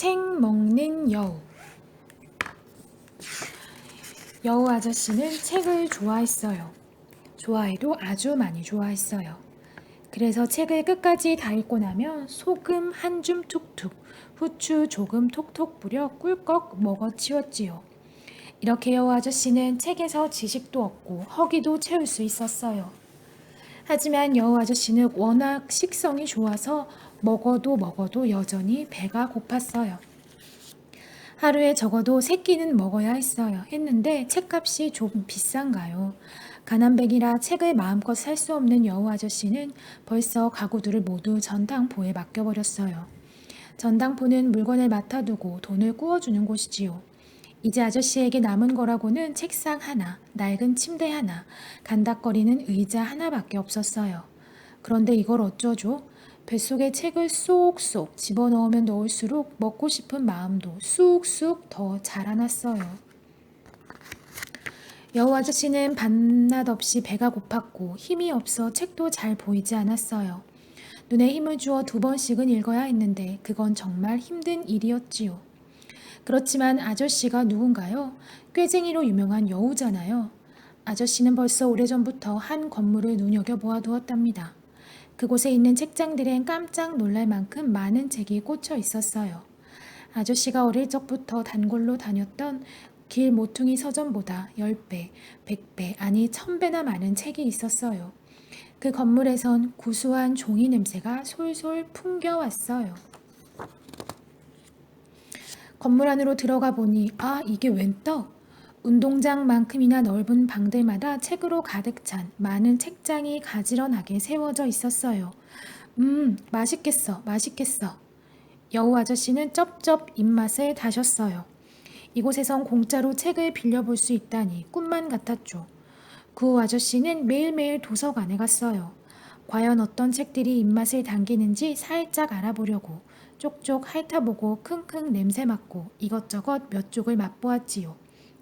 책 먹는 여우. 여우 아저씨는 책을 좋아했어요. 좋아해도 아주 많이 좋아했어요. 그래서 책을 끝까지 다 읽고 나면 소금 한 줌 툭툭, 후추 조금 톡톡 뿌려 꿀꺽 먹어치웠지요. 이렇게 여우 아저씨는 책에서 지식도 얻고 허기도 채울 수 있었어요. 하지만 여우 아저씨는 워낙 식성이 좋아서 먹어도 여전히 배가 고팠어요. 하루에 적어도 3끼는 먹어야 했는데 책값이 좀 비싼가요? 가난뱅이라 책을 마음껏 살 수 없는 여우 아저씨는 벌써 가구들을 모두 전당포에 맡겨버렸어요. 전당포는 물건을 맡아두고 돈을 구워주는 곳이지요. 이제 아저씨에게 남은 거라고는 책상 하나, 낡은 침대 하나, 간닥거리는 의자 하나밖에 없었어요. 그런데 이걸 어쩌죠? 뱃속에 책을 쏙쏙 집어넣으면 넣을수록 먹고 싶은 마음도 쑥쑥 더 자라났어요. 여우 아저씨는 밤낮 없이 배가 고팠고 힘이 없어 책도 잘 보이지 않았어요. 눈에 힘을 주어 2번씩은 읽어야 했는데 그건 정말 힘든 일이었지요. 그렇지만 아저씨가 누군가요? 꾀쟁이로 유명한 여우잖아요. 아저씨는 벌써 오래전부터 한 건물을 눈여겨보아 두었답니다. 그곳에 있는 책장들엔 깜짝 놀랄 만큼 많은 책이 꽂혀 있었어요. 아저씨가 어릴 적부터 단골로 다녔던 길 모퉁이 서점보다 10배, 100배, 아니 1000배나 많은 책이 있었어요. 그 건물에선 구수한 종이 냄새가 솔솔 풍겨왔어요. 건물 안으로 들어가 보니 이게 웬 떡? 운동장만큼이나 넓은 방들마다 책으로 가득 찬 많은 책장이 가지런하게 세워져 있었어요. 맛있겠어, 맛있겠어. 여우 아저씨는 쩝쩝 입맛을 다셨어요. 이곳에선 공짜로 책을 빌려볼 수 있다니 꿈만 같았죠. 그 후 아저씨는 매일매일 도서관에 갔어요. 과연 어떤 책들이 입맛을 당기는지 살짝 알아보려고 쪽쪽 핥아보고 킁킁 냄새 맡고 이것저것 몇 쪽을 맛보았지요.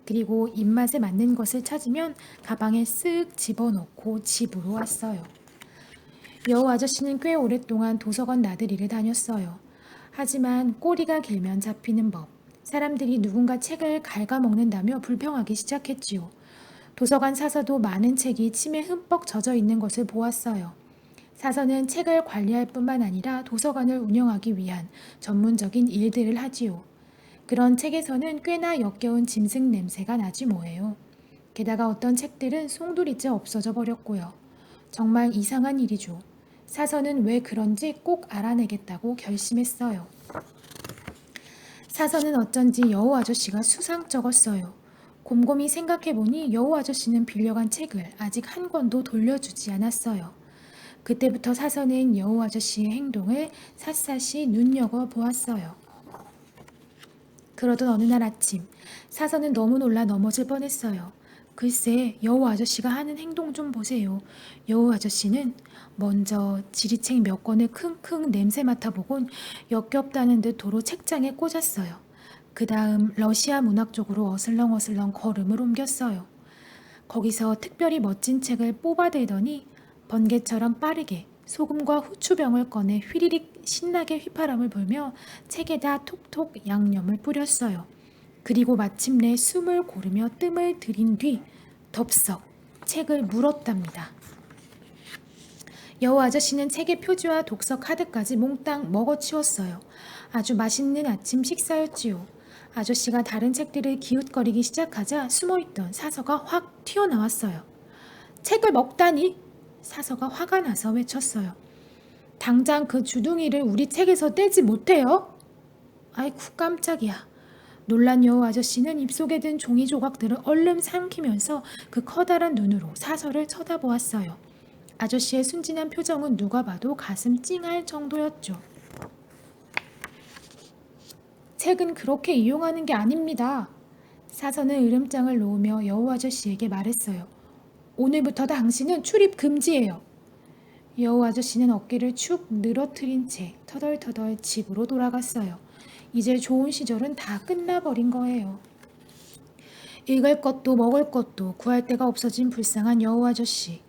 그리고 입맛에 맞는 것을 찾으면 가방에 쓱 집어넣고 집으로 왔어요. 여우 아저씨는 꽤 오랫동안 도서관 나들이를 다녔어요. 하지만 꼬리가 길면 잡히는 법. 사람들이 누군가 책을 갉아먹는다며 불평하기 시작했지요. 도서관 사서도 많은 책이 침에 흠뻑 젖어 있는 것을 보았어요. 사서는 책을 관리할 뿐만 아니라 도서관을 운영하기 위한 전문적인 일들을 하지요. 그런 책에서는 꽤나 역겨운 짐승 냄새가 나지 뭐예요. 게다가 어떤 책들은 송두리째 없어져 버렸고요. 정말 이상한 일이죠. 사서는 왜 그런지 꼭 알아내겠다고 결심했어요. 사서는 어쩐지 여우 아저씨가 수상쩍었어요. 곰곰이 생각해보니 여우 아저씨는 빌려간 책을 아직 한 권도 돌려주지 않았어요. 그때부터 사서는 여우 아저씨의 행동을 샅샅이 눈여겨보았어요. 그러던 어느 날 아침, 사서는 너무 놀라 넘어질 뻔했어요. 글쎄, 여우 아저씨가 하는 행동 좀 보세요. 여우 아저씨는 먼저 지리책 몇 권을 킁킁 냄새 맡아보곤 역겹다는 듯 도로 책장에 꽂았어요. 그 다음 러시아 문학 쪽으로 어슬렁어슬렁 걸음을 옮겼어요. 거기서 특별히 멋진 책을 뽑아들더니 번개처럼 빠르게 소금과 후추병을 꺼내 휘리릭 신나게 휘파람을 불며 책에다 톡톡 양념을 뿌렸어요. 그리고 마침내 숨을 고르며 뜸을 들인 뒤 덥석 책을 물었답니다. 여우 아저씨는 책의 표지와 독서 카드까지 몽땅 먹어치웠어요. 아주 맛있는 아침 식사였지요. 아저씨가 다른 책들을 기웃거리기 시작하자 숨어있던 사서가 확 튀어나왔어요. 책을 먹다니! 사서가 화가 나서 외쳤어요. 당장 그 주둥이를 우리 책에서 떼지 못해요? 아이쿠 깜짝이야. 놀란 여우 아저씨는 입속에 든 종이 조각들을 얼른 삼키면서 그 커다란 눈으로 사서를 쳐다보았어요. 아저씨의 순진한 표정은 누가 봐도 가슴 찡할 정도였죠. 책은 그렇게 이용하는 게 아닙니다. 사서는 으름장을 놓으며 여우 아저씨에게 말했어요. 오늘부터 당신은 출입 금지예요. 여우 아저씨는 어깨를 축 늘어뜨린 채 터덜터덜 집으로 돌아갔어요. 이제 좋은 시절은 다 끝나버린 거예요. 읽을 것도 먹을 것도 구할 데가 없어진 불쌍한 여우 아저씨.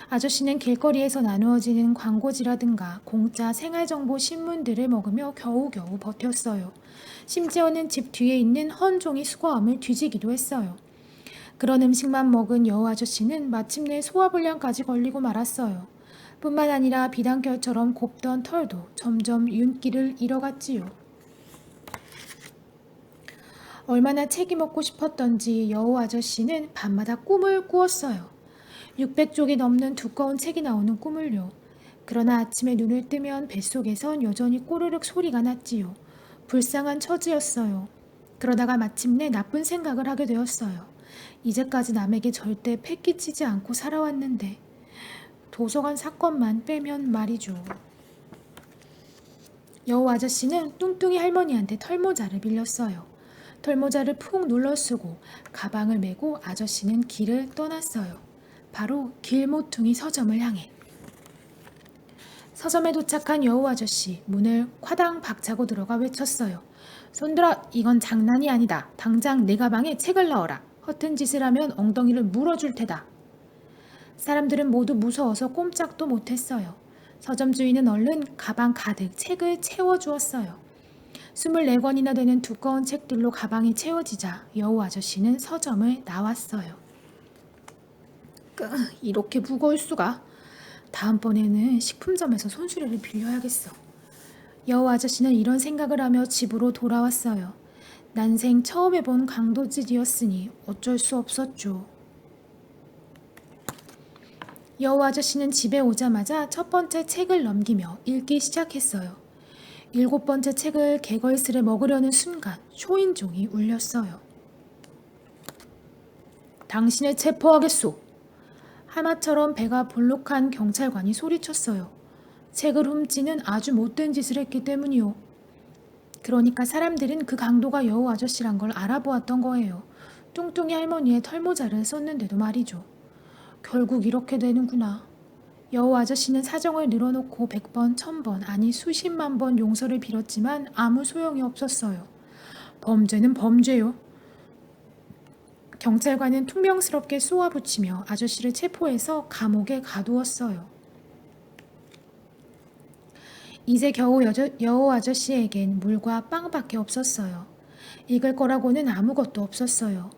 아저씨는 길거리에서 나누어지는 광고지라든가 공짜 생활정보 신문들을 먹으며 겨우겨우 버텼어요. 심지어는 집 뒤에 있는 헌 종이 수거함을 뒤지기도 했어요. 그런 음식만 먹은 여우 아저씨는 마침내 소화불량까지 걸리고 말았어요. 뿐만 아니라 비단결처럼 곱던 털도 점점 윤기를 잃어갔지요. 얼마나 책이 먹고 싶었던지 여우 아저씨는 밤마다 꿈을 꾸었어요. 600쪽이 넘는 두꺼운 책이 나오는 꿈을요. 그러나 아침에 눈을 뜨면 뱃속에선 여전히 꼬르륵 소리가 났지요. 불쌍한 처지였어요. 그러다가 마침내 나쁜 생각을 하게 되었어요. 이제까지 남에게 절대 패 끼치지 않고 살아왔는데 도서관 사건만 빼면 말이죠. 여우 아저씨는 뚱뚱이 할머니한테 털모자를 빌렸어요. 털모자를 푹 눌러쓰고 가방을 메고 아저씨는 길을 떠났어요. 바로 길모퉁이 서점을 향해. 서점에 도착한 여우 아저씨 문을 화당 박차고 들어가 외쳤어요. 손들어, 이건 장난이 아니다. 당장 내 가방에 책을 넣어라. 허튼 짓을 하면 엉덩이를 물어줄 테다. 사람들은 모두 무서워서 꼼짝도 못했어요. 서점 주인은 얼른 가방 가득 책을 채워주었어요. 24권이나 되는 두꺼운 책들로 가방이 채워지자 여우 아저씨는 서점을 나왔어요. 이렇게 무거울 수가. 다음번에는 식품점에서 손수레를 빌려야겠어. 여우 아저씨는 이런 생각을 하며 집으로 돌아왔어요. 난생 처음 해본 강도질이었으니 어쩔 수 없었죠. 여우 아저씨는 집에 오자마자 첫 번째 책을 넘기며 읽기 시작했어요. 7번째 책을 개걸스레 먹으려는 순간 초인종이 울렸어요. 당신을 체포하겠소. 하마처럼 배가 볼록한 경찰관이 소리쳤어요. 책을 훔치는 아주 못된 짓을 했기 때문이요. 그러니까 사람들은 그 강도가 여우 아저씨란 걸 알아보았던 거예요. 뚱뚱이 할머니의 털모자를 썼는데도 말이죠. 결국 이렇게 되는구나. 여우 아저씨는 사정을 늘어놓고 100번, 1000번, 아니 수십만 번 용서를 빌었지만 아무 소용이 없었어요. 범죄는 범죄요. 경찰관은 퉁명스럽게 쏘아붙이며 아저씨를 체포해서 감옥에 가두었어요. 이제 겨우 여우 아저씨에겐 물과 빵밖에 없었어요. 읽을 거라고는 아무것도 없었어요.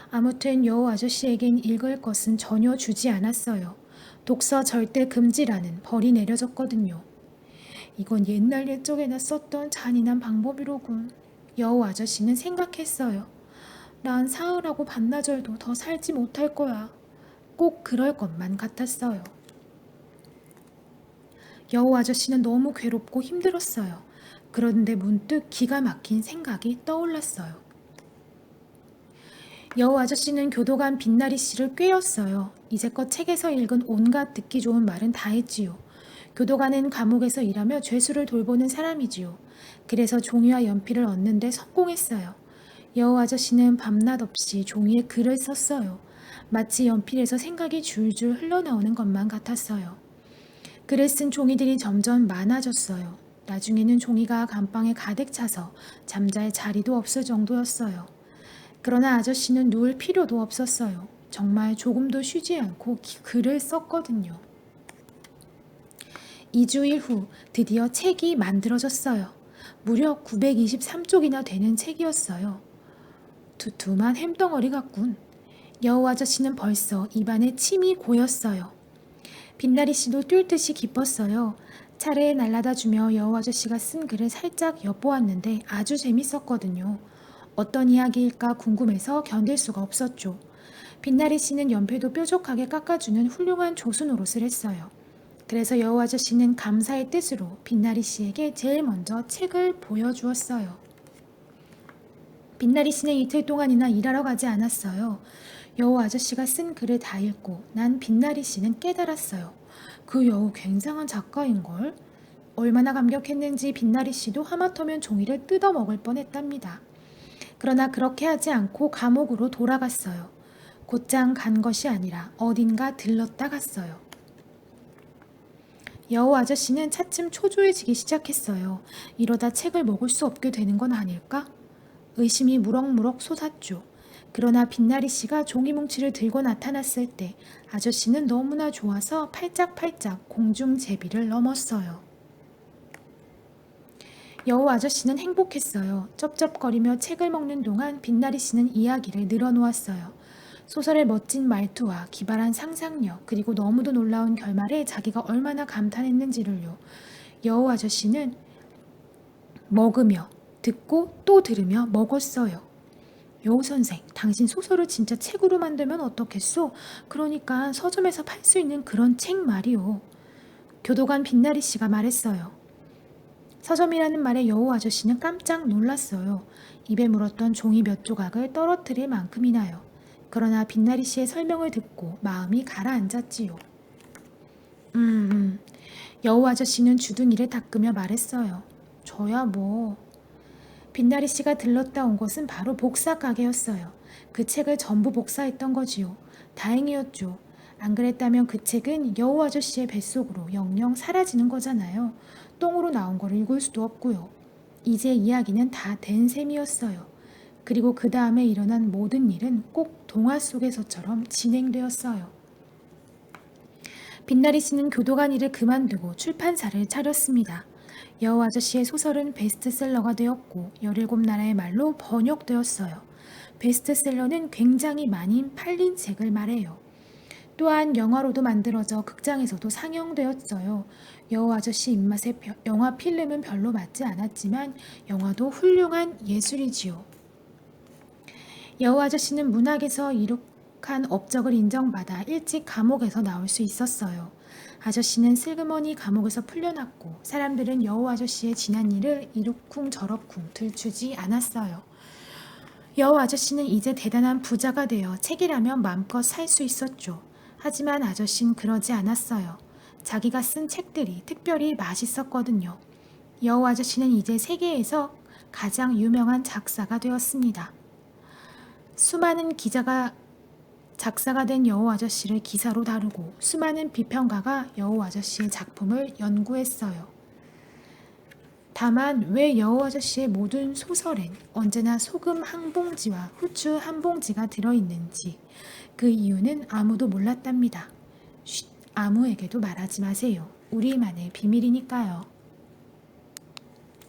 아무튼 여우 아저씨에겐 읽을 것은 전혀 주지 않았어요. 독서 절대 금지라는 벌이 내려졌거든요. 이건 옛날 옛적에나 썼던 잔인한 방법이로군. 여우 아저씨는 생각했어요. 난 사흘하고 반나절도 더 살지 못할 거야. 꼭 그럴 것만 같았어요. 여우 아저씨는 너무 괴롭고 힘들었어요. 그런데 문득 기가 막힌 생각이 떠올랐어요. 여우 아저씨는 교도관 빛나리 씨를 꾀었어요. 이제껏 책에서 읽은 온갖 듣기 좋은 말은 다 했지요. 교도관은 감옥에서 일하며 죄수를 돌보는 사람이지요. 그래서 종이와 연필을 얻는데 성공했어요. 여우 아저씨는 밤낮 없이 종이에 글을 썼어요. 마치 연필에서 생각이 줄줄 흘러나오는 것만 같았어요. 글을 쓴 종이들이 점점 많아졌어요. 나중에는 종이가 감방에 가득 차서 잠잘 자리도 없을 정도였어요. 그러나 아저씨는 누울 필요도 없었어요. 정말 조금도 쉬지 않고 글을 썼거든요. 2주일 후 드디어 책이 만들어졌어요. 무려 923쪽이나 되는 책이었어요. 두툼한 햄덩어리 같군. 여우 아저씨는 벌써 입안에 침이 고였어요. 빛나리 씨도 뛸 듯이 기뻤어요. 차례에 날라다 주며 여우 아저씨가 쓴 글을 살짝 엿보았는데 아주 재밌었거든요. 어떤 이야기일까 궁금해서 견딜 수가 없었죠. 빛나리 씨는 연필도 뾰족하게 깎아주는 훌륭한 조수 노릇을 했어요. 그래서 여우 아저씨는 감사의 뜻으로 빛나리 씨에게 제일 먼저 책을 보여주었어요. 빛나리 씨는 이틀 동안이나 일하러 가지 않았어요. 여우 아저씨가 쓴 글을 다 읽고 난 빛나리 씨는 깨달았어요. 그 여우 굉장한 작가인걸? 얼마나 감격했는지 빛나리 씨도 하마터면 종이를 뜯어먹을 뻔했답니다. 그러나 그렇게 하지 않고 감옥으로 돌아갔어요. 곧장 간 것이 아니라 어딘가 들렀다 갔어요. 여우 아저씨는 차츰 초조해지기 시작했어요. 이러다 책을 먹을 수 없게 되는 건 아닐까? 의심이 무럭무럭 솟았죠. 그러나 빛나리 씨가 종이 뭉치를 들고 나타났을 때 아저씨는 너무나 좋아서 팔짝팔짝 공중제비를 넘었어요. 여우 아저씨는 행복했어요. 쩝쩝거리며 책을 먹는 동안 빛나리 씨는 이야기를 늘어놓았어요. 소설의 멋진 말투와 기발한 상상력, 그리고 너무도 놀라운 결말에 자기가 얼마나 감탄했는지를요. 여우 아저씨는 먹으며 듣고 또 들으며 먹었어요. 여우 선생, 당신 소설을 진짜 책으로 만들면 어떻겠소? 그러니까 서점에서 팔 수 있는 그런 책 말이오. 교도관 빛나리 씨가 말했어요. 서점이라는 말에 여우 아저씨는 깜짝 놀랐어요. 입에 물었던 종이 몇 조각을 떨어뜨릴 만큼이나요. 그러나 빛나리 씨의 설명을 듣고 마음이 가라앉았지요. 음. 여우 아저씨는 주둥이를 닦으며 말했어요. 저야 뭐. 빛나리 씨가 들렀다 온 곳은 바로 복사 가게였어요. 그 책을 전부 복사했던 거지요. 다행이었죠. 안 그랬다면 그 책은 여우 아저씨의 뱃속으로 영영 사라지는 거잖아요. 똥으로 나온 걸 읽을 수도 없고요. 이제 이야기는 다 된 셈이었어요. 그리고 그 다음에 일어난 모든 일은 꼭 동화 속에서처럼 진행되었어요. 빛나리 씨는 교도관 일을 그만두고 출판사를 차렸습니다. 여우 아저씨의 소설은 베스트셀러가 되었고 17나라의 말로 번역되었어요. 베스트셀러는 굉장히 많이 팔린 책을 말해요. 또한 영화로도 만들어져 극장에서도 상영되었어요. 여우 아저씨 입맛에 영화 필름은 별로 맞지 않았지만 영화도 훌륭한 예술이지요. 여우 아저씨는 문학에서 이룩한 업적을 인정받아 일찍 감옥에서 나올 수 있었어요. 아저씨는 슬그머니 감옥에서 풀려났고 사람들은 여우 아저씨의 지난 일을 이러쿵저러쿵 들추지 않았어요. 여우 아저씨는 이제 대단한 부자가 되어 책이라면 마음껏 살 수 있었죠. 하지만 아저씨는 그러지 않았어요. 자기가 쓴 책들이 특별히 맛있었거든요. 여우 아저씨는 이제 세계에서 가장 유명한 작사가 되었습니다. 수많은 기자가 작사가 된 여우 아저씨를 기사로 다루고 수많은 비평가가 여우 아저씨의 작품을 연구했어요. 다만 왜 여우 아저씨의 모든 소설엔 언제나 소금 한 봉지와 후추 한 봉지가 들어있는지 그 이유는 아무도 몰랐답니다. 쉿, 아무에게도 말하지 마세요. 우리만의 비밀이니까요.